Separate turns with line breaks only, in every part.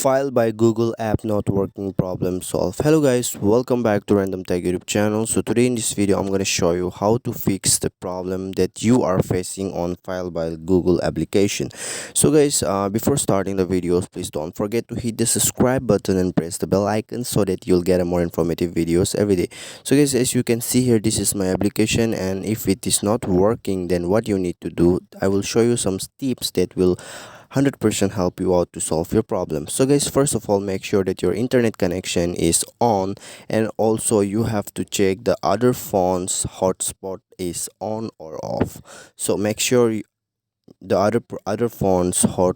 File by Google app not working problem solved. Hello guys, welcome back to Random Tech YouTube channel. So today in this video I'm going to show you how to fix the problem that you are facing on File by Google application. So guys, before starting the videos, please don't forget to hit the subscribe button and press the bell icon so that you'll get a more informative videos every day. So guys, as you can see here, this is my application, and if it is not working, then what you need to do, I will show you some tips that will 100% help you out to solve your problem. So guys, first of all, make sure that your internet connection is on, and also you have to check the other phone's hotspot is on or off. So make sure the other phone's hotspot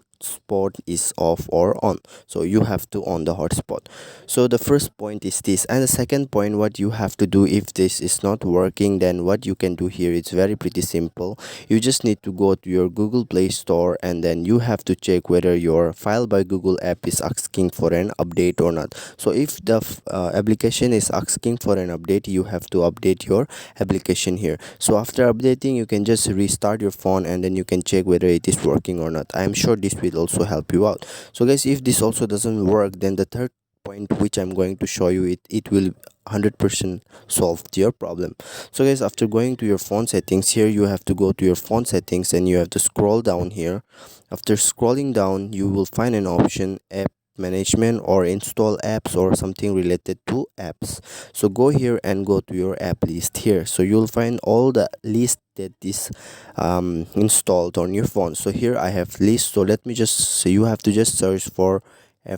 is off or on, so you have to on the hotspot. So the first point is this, and the second point, what you have to do if this is not working, then what you can do here, it's very pretty simple. You just need to go to your Google Play Store, and then you have to check whether your File by Google app is asking for an update or not. So if the application is asking for an update, you have to update your application here. So after updating, you can just restart your phone, and then you can check whether it is working or not. I am sure this will also help you out. So guys, if this also doesn't work, then the third point which I'm going to show you, it will 100% solve your problem. So guys, after going to your phone settings, here you have to go to your phone settings, and you have to scroll down here. After scrolling down, you will find an option app management or install apps or something related to apps. So go here and go to your app list here. So you'll find all the list that is installed on your phone. So here I have list. So let me just, so you have to just search for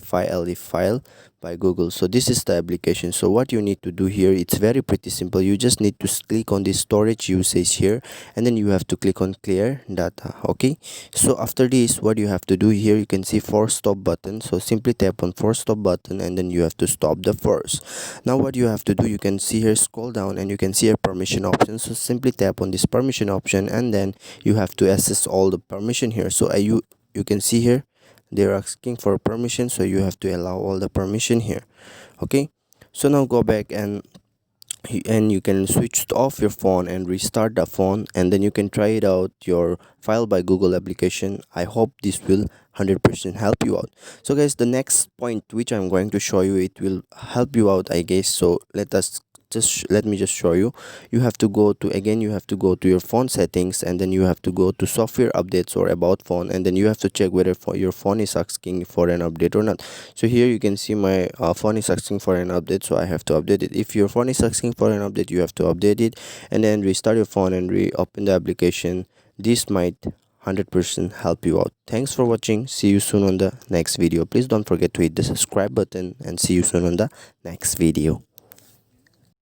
File by Google. So this is the application. So what you need to do here, it's very pretty simple. You just need to click on the storage usage here, and then you have to click on clear data. Okay, so after this, what you have to do here, you can see force stop button. So simply tap on force stop button, and then you have to stop the force. Now what you have to do, you can see here, scroll down, and you can see a permission option. So simply tap on this permission option, and then you have to access all the permission here. So you can see here they're asking for permission, so you have to allow all the permission here. Okay, so now go back, and you can switch off your phone and restart the phone, and then you can try it out your File by Google application. I hope this will 100% help you out. So guys, the next point which I'm going to show you, it will help you out, I guess. So let me just show you. You have to go to, again, you have to go to your phone settings, and then you have to go to software updates or about phone, and then you have to check whether your phone is asking for an update or not. So here you can see my phone is asking for an update, so I have to update it. If your phone is asking for an update, you have to update it, and then restart your phone and reopen the application. This might 100% help you out. Thanks for watching. See you soon on the next video. Please don't forget to hit the subscribe button, and see you soon on the next video.